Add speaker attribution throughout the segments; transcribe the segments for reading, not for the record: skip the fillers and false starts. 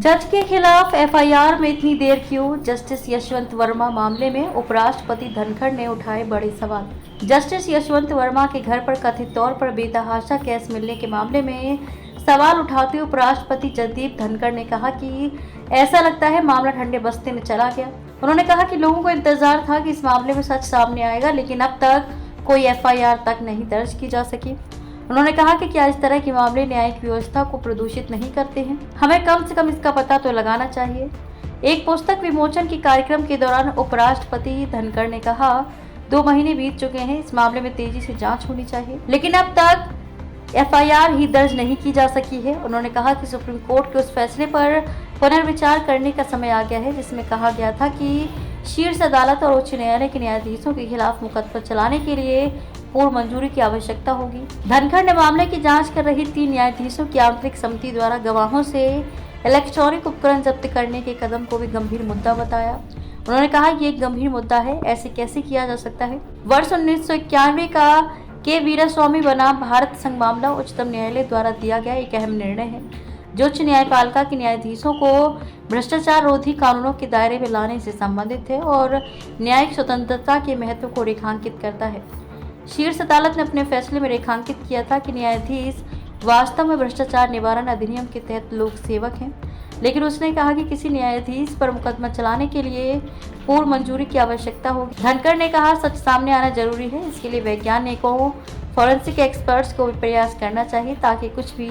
Speaker 1: जज के खिलाफ एफआईआर में इतनी देर क्यों? जस्टिस यशवंत वर्मा मामले में उपराष्ट्रपति धनखड़ ने उठाए बड़े सवाल। जस्टिस यशवंत वर्मा के घर पर कथित तौर पर बेतहाशा कैश मिलने के मामले में सवाल उठाते हुए उपराष्ट्रपति जगदीप धनखड़ ने कहा कि ऐसा लगता है मामला ठंडे बस्ते में चला गया। उन्होंने कहा कि लोगों को इंतजार था कि इस मामले में सच सामने आएगा, लेकिन अब तक कोई एफआईआर तक नहीं दर्ज की जा सकी। उन्होंने कहा कि क्या इस तरह के मामले न्यायिक व्यवस्था को प्रदूषित नहीं करते हैं? हमें कम से कम इसका पता तो लगाना चाहिए। एक पुस्तक विमोचन के कार्यक्रम के दौरान उपराष्ट्रपति धनखड़ ने कहा, 2 महीने बीत चुके हैं, इस मामले में तेजी से जांच होनी चाहिए, लेकिन अब तक एफआईआर ही दर्ज नहीं की जा सकी है। उन्होंने कहा कि सुप्रीम कोर्ट के उस फैसले पर पुनर्विचार करने का समय आ गया है जिसमें कहा गया था कि शीर्ष अदालत और उच्च न्यायालय के न्यायाधीशों के खिलाफ मुकदमा चलाने के लिए पूर्व मंजूरी की आवश्यकता होगी। धनखड़ ने मामले की जांच कर रही 3 न्यायाधीशों की आंतरिक समिति द्वारा गवाहों से इलेक्ट्रॉनिक उपकरण जब्त करने के कदम को भी गंभीर मुद्दा बताया। उन्होंने कहा कि एक गंभीर मुद्दा है, ऐसे कैसे किया जा सकता है? वर्ष 1991 का के वीरास्वामी बनाम भारत संघ मामला उच्चतम न्यायालय द्वारा दिया गया एक अहम निर्णय है जो उच्च न्यायपालिका के न्यायाधीशों को भ्रष्टाचार रोधी कानूनों के दायरे में लाने से संबंधित है और न्यायिक स्वतंत्रता के महत्व को रेखांकित करता है। शीर्ष अदालत ने अपने फैसले में रेखांकित किया था कि न्यायाधीश वास्तव में भ्रष्टाचार निवारण अधिनियम के तहत लोक सेवक हैं, लेकिन उसने कहा कि किसी न्यायाधीश पर मुकदमा चलाने के लिए पूर्व मंजूरी की आवश्यकता होगी। धनखड़ ने कहा, सच सामने आना जरूरी है, इसके लिए वैज्ञानिकों, फॉरेंसिक एक्सपर्ट्स को भी प्रयास करना चाहिए ताकि कुछ भी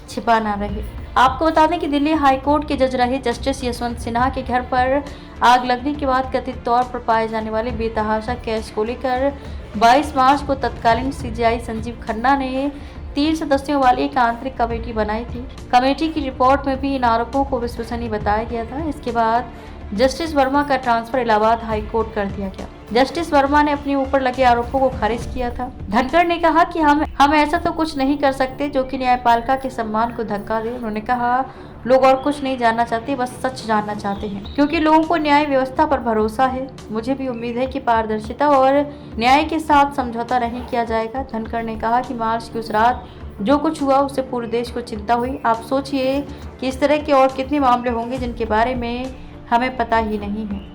Speaker 1: छिपा ना रहे। आपको बता दें कि दिल्ली हाईकोर्ट के जज रहे जस्टिस यशवंत सिन्हा के घर पर आग लगने के बाद कथित तौर पर पाए जाने वाले बेतहाशा कैश को लेकर 22 मार्च को तत्कालीन सीजेआई संजीव खन्ना ने 3 सदस्यों वाली एक आंतरिक कमेटी बनाई थी। कमेटी की रिपोर्ट में भी इन आरोपों को विश्वसनीय बताया गया था। इसके बाद जस्टिस वर्मा का ट्रांसफर इलाहाबाद हाई कोर्ट कर दिया गया। जस्टिस वर्मा ने अपने ऊपर लगे आरोपों को खारिज किया था। धनखड़ ने कहा कि हम ऐसा तो कुछ नहीं कर सकते जो कि न्यायपालिका के सम्मान को धक्का दे। उन्होंने कहा, लोग और कुछ नहीं जानना चाहते, बस सच जानना चाहते हैं, क्योंकि लोगों को न्याय व्यवस्था पर भरोसा है। मुझे भी उम्मीद है कि पारदर्शिता और न्याय के साथ समझौता नहीं किया जाएगा। धनखड़ ने कहा कि मार्च की उस रात जो कुछ हुआ उससे पूरे देश को चिंता हुई। आप सोचिए कि इस तरह के और कितने मामले होंगे जिनके बारे में हमें पता ही नहीं है।